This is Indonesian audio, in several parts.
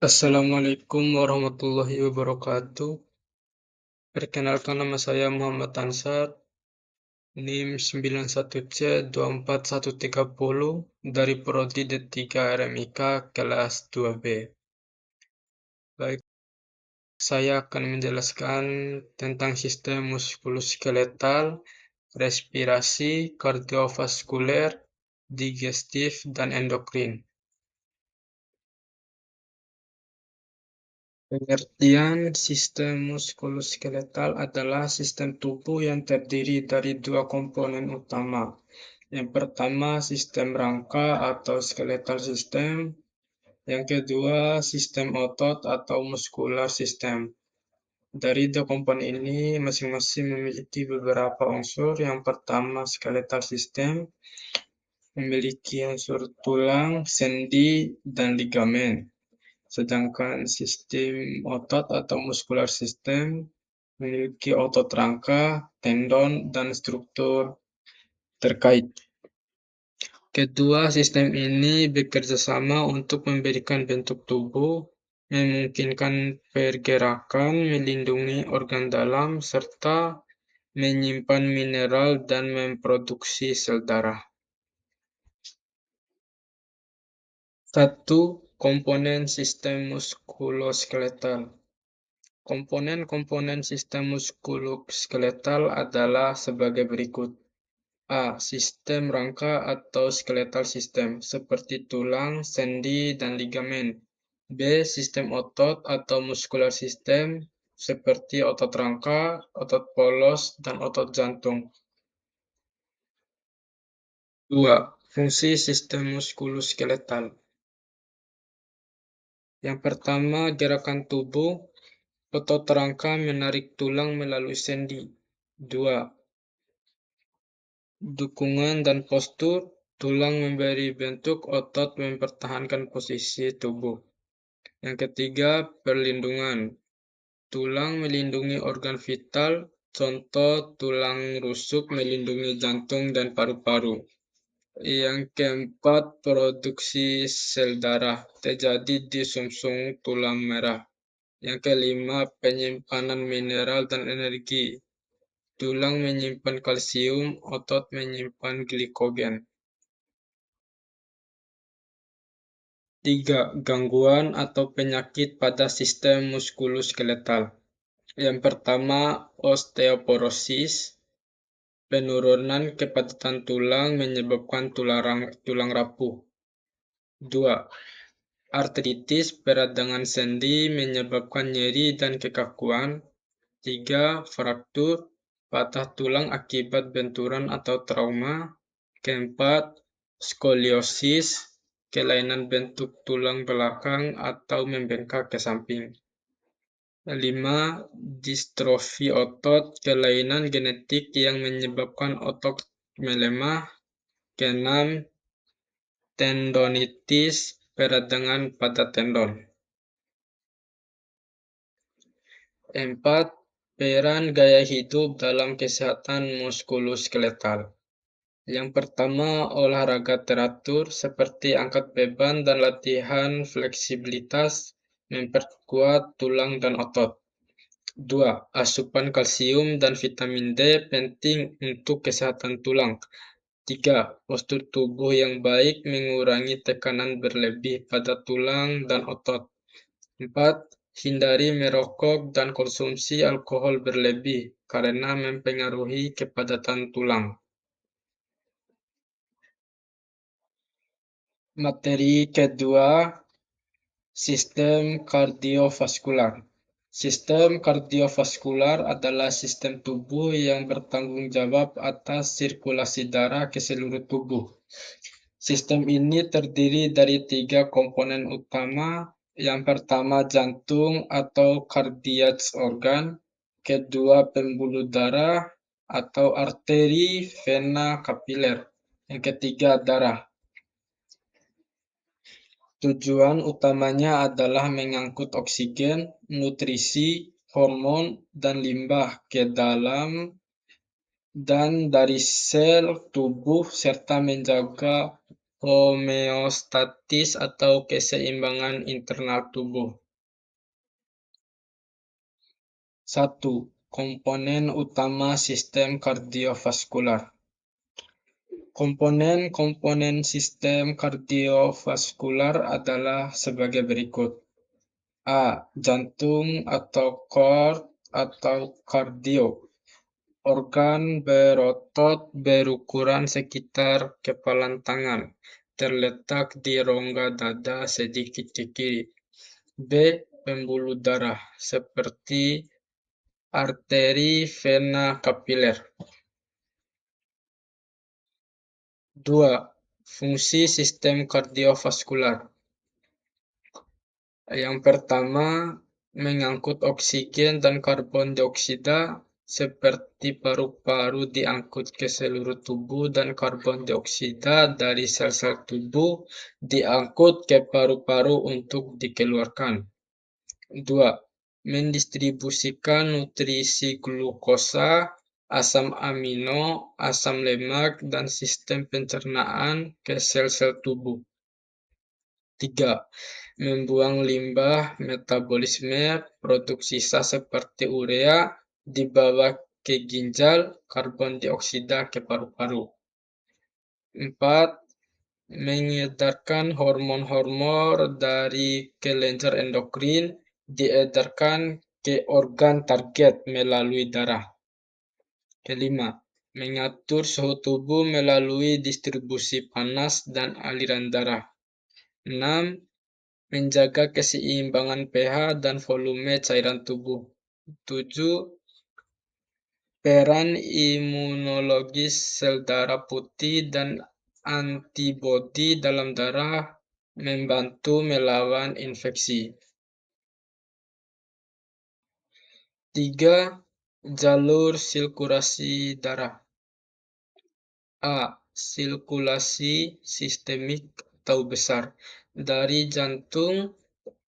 Assalamualaikum warahmatullahi wabarakatuh. Perkenalkan nama saya Muhammad Ansar, NIM 91C24130 dari Prodi D3 RMIK kelas 2B. Baik, saya akan menjelaskan tentang sistem muskuloskeletal, respirasi, kardiovaskuler, digestif, dan endokrin. Pengertian sistem muskuloskeletal adalah sistem tubuh yang terdiri dari dua komponen utama. Yang pertama, sistem rangka atau skeletal system. Yang kedua, sistem otot atau muscular system. Dari dua komponen ini, masing-masing memiliki beberapa unsur. Yang pertama, skeletal system memiliki unsur tulang, sendi, dan ligamen. Sedangkan sistem otot atau muscular system memiliki otot rangka, tendon, dan struktur terkait. Kedua sistem ini bekerja sama untuk memberikan bentuk tubuh, memungkinkan pergerakan, melindungi organ dalam, serta menyimpan mineral dan memproduksi sel darah. 1. Komponen sistem muskuloskeletal. Komponen-komponen sistem muskuloskeletal adalah sebagai berikut. A. Sistem rangka atau skeletal system, seperti tulang, sendi, dan ligamen. B. Sistem otot atau muscular system, seperti otot rangka, otot polos, dan otot jantung. 2. Fungsi sistem muskuloskeletal. Yang pertama, gerakan tubuh. Otot rangka menarik tulang melalui sendi. 2. Dukungan dan postur. Tulang memberi bentuk, otot mempertahankan posisi tubuh. Yang ketiga, perlindungan. Tulang melindungi organ vital, contoh tulang rusuk melindungi jantung dan paru-paru. Yang keempat, produksi sel darah terjadi di sumsum tulang merah. Yang kelima, penyimpanan mineral dan energi. Tulang menyimpan kalsium, otot menyimpan glikogen. 3. Gangguan atau penyakit pada sistem muskuloskeletal. Yang pertama, osteoporosis. Penurunan kepadatan tulang menyebabkan tulang rapuh. 2. Artritis peradangan sendi menyebabkan nyeri dan kekakuan. 3. Fraktur, patah tulang akibat benturan atau trauma. Keempat, skoliosis, kelainan bentuk tulang belakang atau membengkak ke samping. 5. Distrofi otot, kelainan genetik yang menyebabkan otot melemah. Keenam, tendonitis, peradangan pada tendon. 4. Peran gaya hidup dalam kesehatan muskuloskeletal. Yang pertama, olahraga teratur seperti angkat beban dan latihan fleksibilitas memperkuat tulang dan otot. 2. Asupan kalsium dan vitamin D penting untuk kesehatan tulang. 3. Postur tubuh yang baik mengurangi tekanan berlebih pada tulang dan otot. 4. Hindari merokok dan konsumsi alkohol berlebih karena mempengaruhi kepadatan tulang. Materi kedua, sistem kardiovaskular. Sistem kardiovaskular adalah sistem tubuh yang bertanggung jawab atas sirkulasi darah ke seluruh tubuh. Sistem ini terdiri dari 3 komponen utama. Yang pertama, jantung atau cardiac organ. Kedua, pembuluh darah atau arteri, vena, kapiler. Yang ketiga, darah. Tujuan utamanya adalah mengangkut oksigen, nutrisi, hormon, dan limbah ke dalam dan dari sel tubuh serta menjaga homeostatis atau keseimbangan internal tubuh. 1. Komponen utama sistem kardiovaskular. Komponen-komponen sistem kardiovaskular adalah sebagai berikut. A. Jantung atau cord atau kardio. Organ berotot berukuran sekitar kepalan tangan, terletak di rongga dada sedikit ke kiri. B. Pembuluh darah, seperti arteri, vena, kapiler. 2. Fungsi sistem kardiovaskular. Yang pertama, mengangkut oksigen dan karbon dioksida seperti paru-paru diangkut ke seluruh tubuh dan karbon dioksida dari sel-sel tubuh diangkut ke paru-paru untuk dikeluarkan. 2. Mendistribusikan nutrisi glukosa, asam amino, asam lemak, dan sistem pencernaan ke sel-sel tubuh. 3. Membuang limbah, metabolisme, produk sisa seperti urea dibawa ke ginjal, karbon dioksida ke paru-paru. 4. Mengedarkan hormon-hormon dari kelenjar endokrin diedarkan ke organ target melalui darah. Kelima, mengatur suhu tubuh melalui distribusi panas dan aliran darah. 6. Menjaga keseimbangan pH dan volume cairan tubuh. 7. Peran imunologis sel darah putih dan antibodi dalam darah membantu melawan infeksi. 3. Jalur sirkulasi darah. A. Sirkulasi sistemik atau besar dari jantung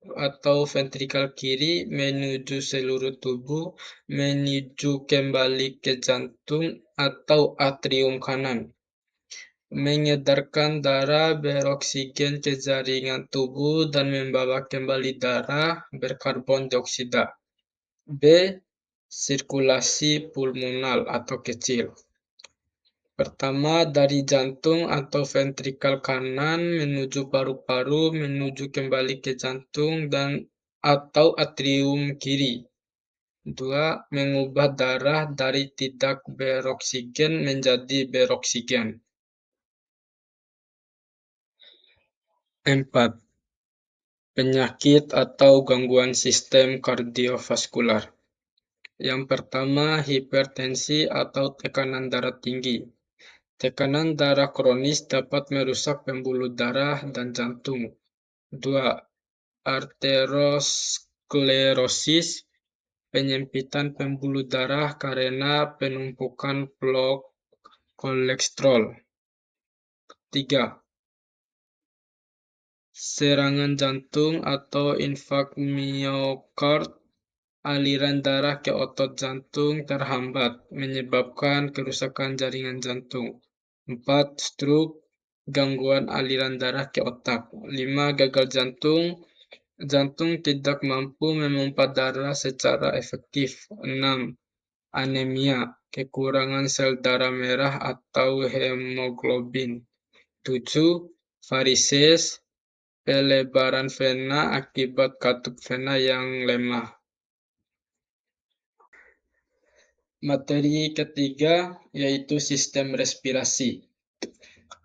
atau ventrikel kiri menuju seluruh tubuh, menuju kembali ke jantung atau atrium kanan, mengedarkan darah beroksigen ke jaringan tubuh dan membawa kembali darah berkarbon dioksida. B. Sirkulasi pulmonal atau kecil. Pertama, dari jantung atau ventrikel kanan menuju paru-paru, menuju kembali ke jantung dan atau atrium kiri. 2. Mengubah darah dari tidak beroksigen menjadi beroksigen. 4. Penyakit atau gangguan sistem kardiovaskular. Yang pertama, hipertensi atau tekanan darah tinggi. Tekanan darah kronis dapat merusak pembuluh darah dan jantung. 2. Arteriosklerosis, penyempitan pembuluh darah karena penumpukan blok kolesterol. 3. Serangan jantung atau infark miokard, aliran darah ke otot jantung terhambat, menyebabkan kerusakan jaringan jantung. 4. Stroke, gangguan aliran darah ke otak. 5. Gagal jantung, jantung tidak mampu memompa darah secara efektif. 6. Anemia, kekurangan sel darah merah atau hemoglobin. 7. Varises, pelebaran vena akibat katup vena yang lemah. Materi ketiga yaitu sistem respirasi.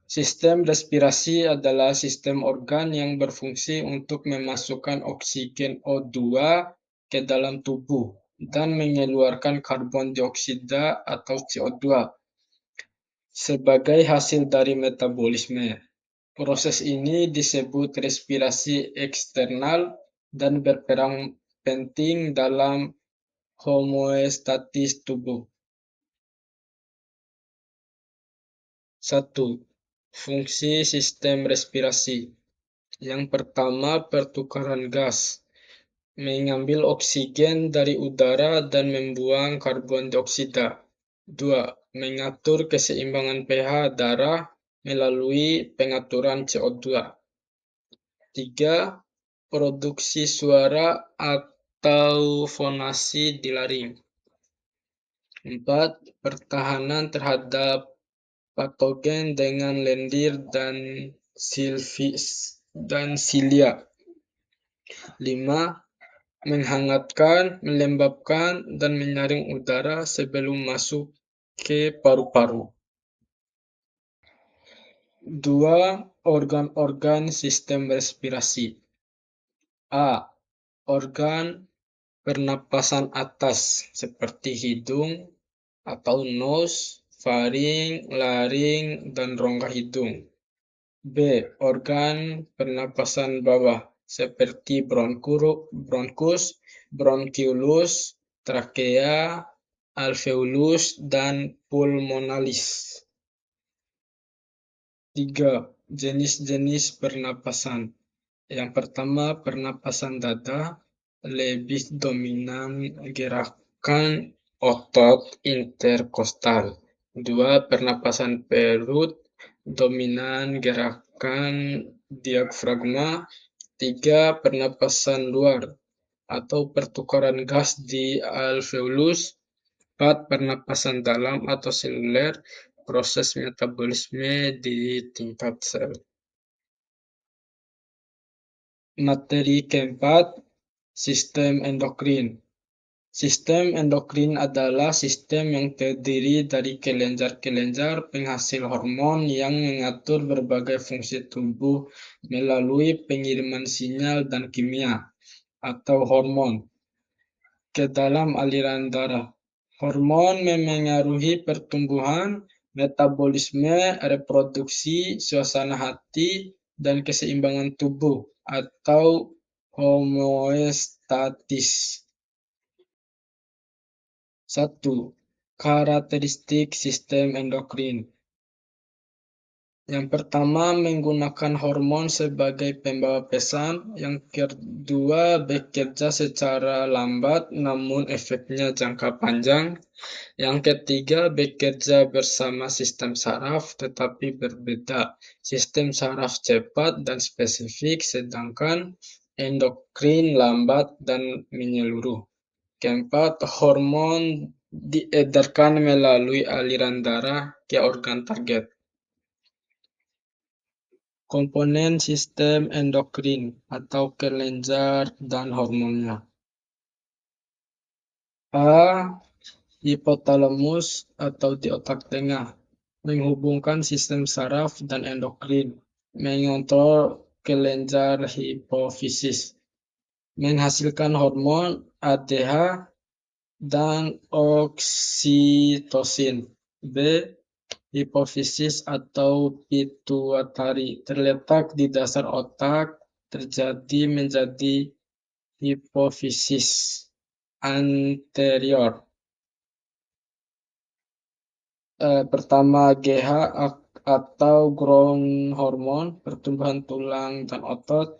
Sistem respirasi adalah sistem organ yang berfungsi untuk memasukkan oksigen O2 ke dalam tubuh dan mengeluarkan karbon dioksida atau CO2 sebagai hasil dari metabolisme. Proses ini disebut respirasi eksternal dan berperan penting dalam homeostatis tubuh. 1. Fungsi sistem respirasi. Yang pertama, pertukaran gas. Mengambil oksigen dari udara dan membuang karbon dioksida. 2. Mengatur keseimbangan pH darah melalui pengaturan CO2. 3. Produksi suara atau fonasi di laring. 4. Pertahanan terhadap patogen dengan lendir dan silia. 5. Menghangatkan, melembabkan, dan menyaring udara sebelum masuk ke paru-paru. 2. Organ-organ sistem respirasi. A. Organ pernapasan atas seperti hidung atau nose, faring, laring, dan rongga hidung. B. Organ pernapasan bawah seperti bronkus, bronkiolus, trakea, alveolus, dan pulmonalis. 3. Jenis-jenis pernapasan. Yang pertama, pernapasan dada, lebih dominan gerakan otot interkostal. 2. Pernapasan perut, dominan gerakan diafragma. 3. Pernapasan luar atau pertukaran gas di alveolus. 4. Pernapasan dalam atau seluler, proses metabolisme di tingkat sel. Materi keempat, sistem endokrin. Sistem endokrin adalah sistem yang terdiri dari kelenjar-kelenjar penghasil hormon yang mengatur berbagai fungsi tubuh melalui pengiriman sinyal dan kimia atau hormon ke dalam aliran darah. Hormon memengaruhi pertumbuhan, metabolisme, reproduksi, suasana hati, dan keseimbangan tubuh atau homeostatis. 1. Karakteristik sistem endokrin. Yang pertama, menggunakan hormon sebagai pembawa pesan. Yang kedua, bekerja secara lambat namun efeknya jangka panjang. Yang ketiga, bekerja bersama sistem saraf tetapi berbeda. Sistem saraf cepat dan spesifik, sedangkan endokrin lambat dan menyeluruh. Keempat, hormon diedarkan melalui aliran darah ke organ target. Komponen sistem endokrin atau kelenjar dan hormonnya. A. Hipotalamus atau di otak tengah, menghubungkan sistem saraf dan endokrin, mengontrol kelenjar hipofisis, menghasilkan hormon ADH dan oksitosin. B. Hipofisis atau pituitari, terletak di dasar otak, terjadi menjadi hipofisis anterior. Pertama, GH atau growth hormone, pertumbuhan tulang dan otot.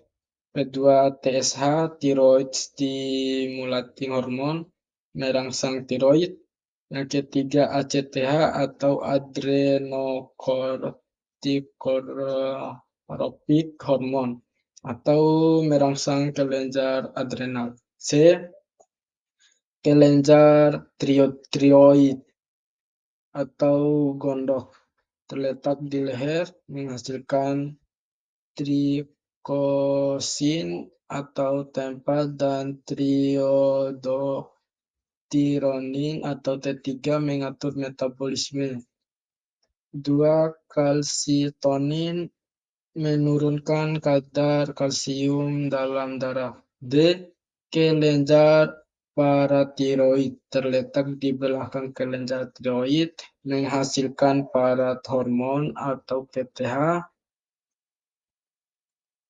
Kedua, TSH, thyroid stimulating hormone, merangsang tiroid. Yang ketiga, ACTH atau adrenocorticotropic hormone atau merangsang kelenjar adrenal. C. Kelenjar tiroid atau gondok, terletak di leher, menghasilkan trikosin atau tempel dan triodotironin atau T3 mengatur metabolisme. 2. Kalsitonin menurunkan kadar kalsium dalam darah. D. Kelenjar paratiroid, terletak di belakang kelenjar tiroid, menghasilkan parathormon atau PTH.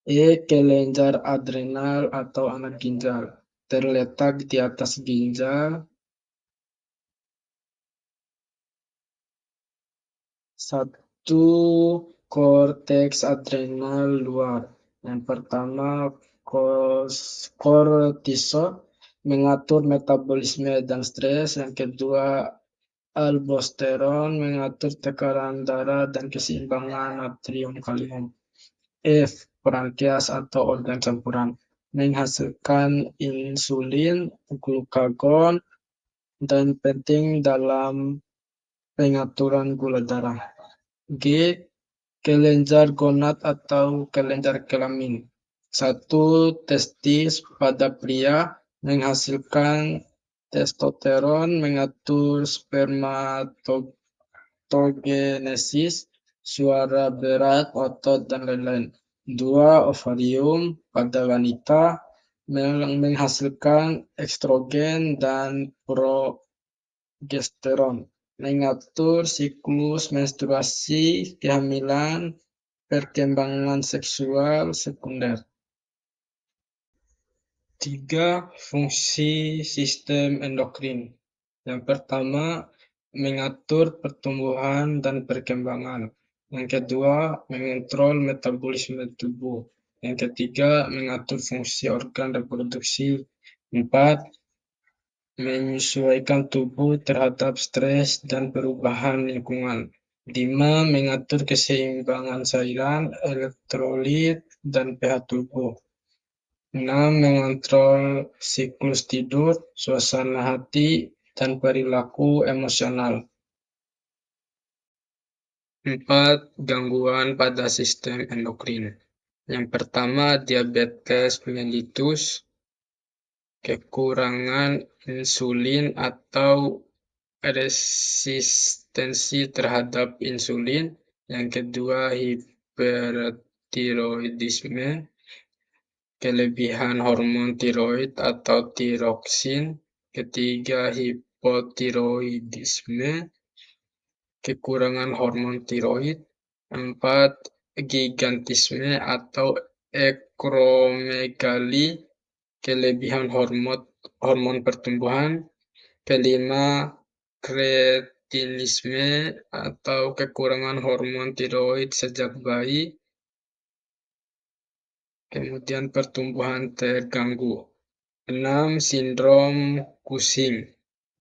E. Kelenjar adrenal atau anak ginjal, terletak di atas ginjal. 1. Korteks adrenal luar. Yang pertama, kortisol mengatur metabolisme dan stres. Yang kedua, Aldosteron mengatur tekanan darah dan keseimbangan natrium kalium. F. Pankreas atau organ campuran menghasilkan insulin, glukagon, dan penting dalam pengaturan gula darah. G. Kelenjar gonad atau kelenjar kelamin. Satu, testis pada pria menghasilkan testosteron, mengatur spermatogenesis, suara berat, otot, dan lain-lain. Dua, ovarium pada wanita menghasilkan estrogen dan progesteron, mengatur siklus menstruasi, kehamilan, perkembangan seksual sekunder. 3. Fungsi sistem endokrin. Yang pertama, mengatur pertumbuhan dan perkembangan. Yang kedua, mengontrol metabolisme tubuh. Yang ketiga, mengatur fungsi organ reproduksi. 4. Menyesuaikan tubuh terhadap stres dan perubahan lingkungan. 5. Mengatur keseimbangan cairan, elektrolit, dan pH tubuh. 6. Mengontrol siklus tidur, suasana hati, dan perilaku emosional. 4. Gangguan pada sistem endokrin. Yang pertama, diabetes mellitus, kekurangan insulin atau resistensi terhadap insulin. Yang kedua, hipertiroidisme, kelebihan hormon tiroid atau tiroksin. Ketiga, hipotiroidisme, kekurangan hormon tiroid. 4. Gigantisme atau akromegali, kelebihan hormon pertumbuhan. Kelima, kretinisme atau kekurangan hormon tiroid sejak bayi. Kemudian pertumbuhan terganggu. 6. Sindrom Cushing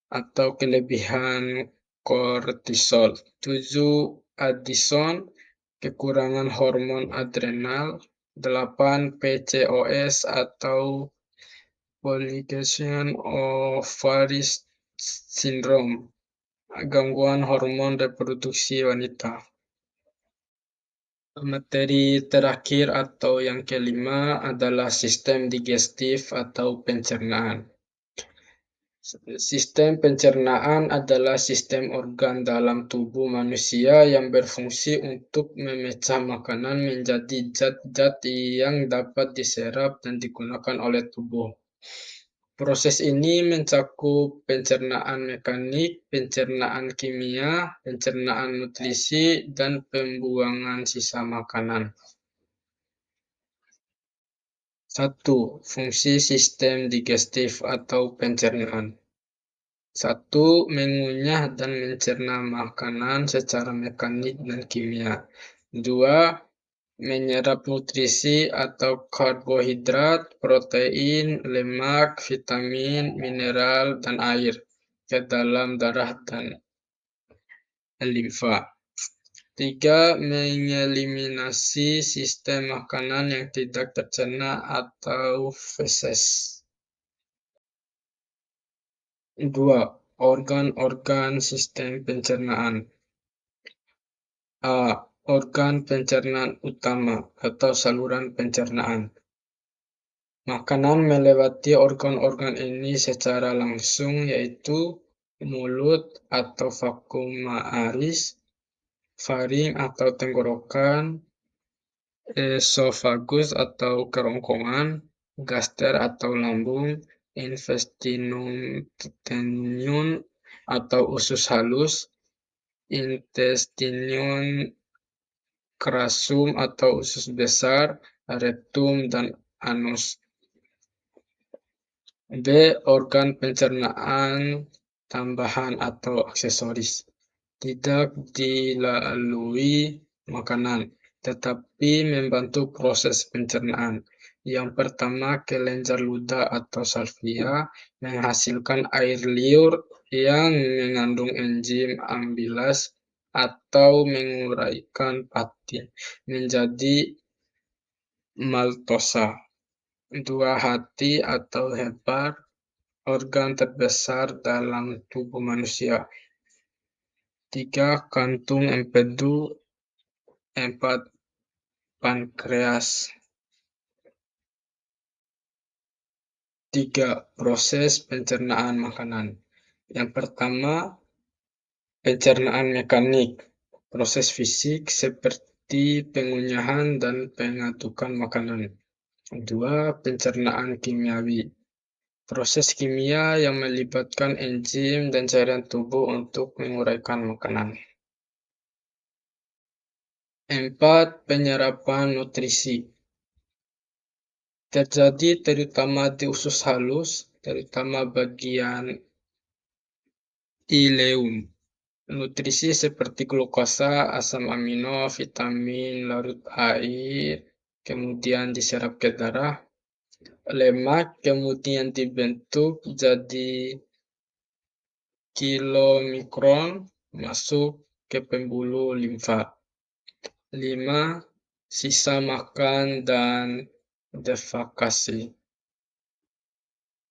atau kelebihan kortisol. 7. Addison, kekurangan hormon adrenal. 8. PCOS atau polycystic ovary syndrome, gangguan hormon reproduksi wanita. Materi terakhir atau yang kelima adalah sistem digestif atau pencernaan. Sistem pencernaan adalah sistem organ dalam tubuh manusia yang berfungsi untuk memecah makanan menjadi zat-zat yang dapat diserap dan digunakan oleh tubuh. Proses ini mencakup pencernaan mekanik, pencernaan kimia, pencernaan nutrisi, dan pembuangan sisa makanan. 1. Fungsi sistem digestif atau pencernaan. 1. Mengunyah dan mencerna makanan secara mekanik dan kimia. 2. Menyerap nutrisi atau karbohidrat, protein, lemak, vitamin, mineral, dan air ke dalam darah dan limfa. 3. Mengeliminasi sistem makanan yang tidak tercerna atau feses. 2. Organ-organ sistem pencernaan. A. Organ pencernaan utama atau saluran pencernaan. Makanan melewati organ-organ ini secara langsung, yaitu mulut atau vakum aris, faring atau tenggorokan, esofagus atau kerongkongan, gaster atau lambung, intestinum atau usus halus, intestinum crassum atau usus besar, rektum, dan anus. B. Organ pencernaan tambahan atau aksesoris. Tidak dilalui makanan, tetapi membantu proses pencernaan. Yang pertama, kelenjar ludah atau salvia menghasilkan air liur yang mengandung enzim amilase atau menguraikan pati menjadi maltosa. Dua, hati atau hepar, organ terbesar dalam tubuh manusia. Tiga, kantung empedu. Empat, pankreas. Tiga, proses pencernaan makanan. Yang pertama, pencernaan mekanik. Proses fisik seperti pengunyahan dan pengadukan makanan. Dua, pencernaan kimiawi. Proses kimia yang melibatkan enzim dan cairan tubuh untuk menguraikan makanan. Empat, penyerapan nutrisi. Terjadi terutama di usus halus, terutama bagian ileum. Nutrisi seperti glukosa, asam amino, vitamin, larut air, kemudian diserap ke darah. Lemak kemudian dibentuk jadi kilomikron masuk ke pembuluh limfa. 5. Sisa makan dan defekasi.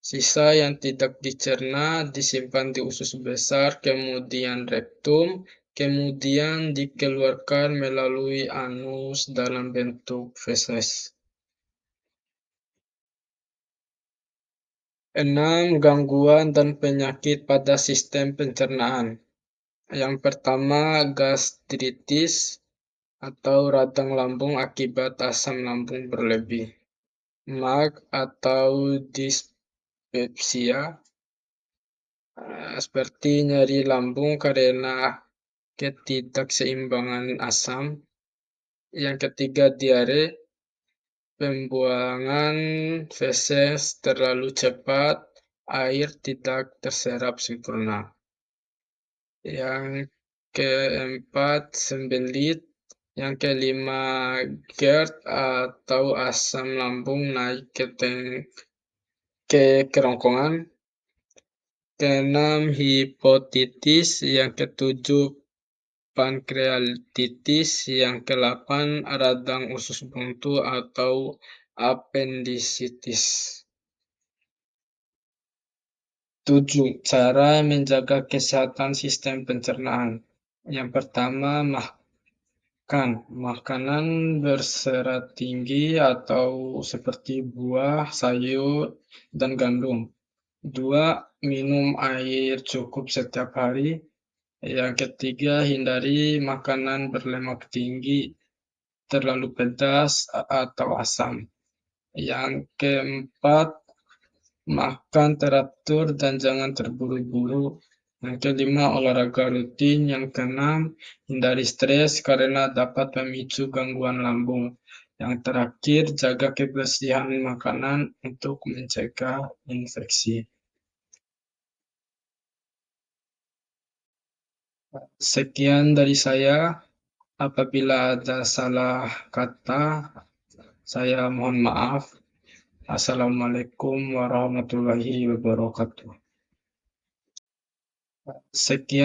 Sisa yang tidak dicerna disimpan di usus besar, kemudian rektum, kemudian dikeluarkan melalui anus dalam bentuk feses. 6. Gangguan dan penyakit pada sistem pencernaan. Yang pertama, gastritis atau radang lambung akibat asam lambung berlebih. MAG atau dispepsia, seperti nyeri lambung karena ketidakseimbangan asam. Yang ketiga, diare, pembuangan feses terlalu cepat, air tidak terserap sempurna. Yang keempat, sembelit. Yang kelima, GERD atau asam lambung naik ke kerongkongan. Keenam, hipotitis. Yang ketujuh, pankreatitis. Yang kedelapan, radang usus buntu atau apendisitis. 7. Cara menjaga kesehatan sistem pencernaan. Yang pertama, makanan berserat tinggi atau seperti buah, sayur, dan gandum. 2. Minum air cukup setiap hari. Yang ketiga, hindari makanan berlemak tinggi, terlalu pedas, atau asam. Yang keempat, makan teratur dan jangan terburu-buru. Yang kelima, olahraga rutin. Yang keenam, hindari stres karena dapat memicu gangguan lambung. Yang terakhir, jaga kebersihan makanan untuk mencegah infeksi. Sekian dari saya. Apabila ada salah kata, saya mohon maaf. Assalamualaikum warahmatullahi wabarakatuh. Sekian.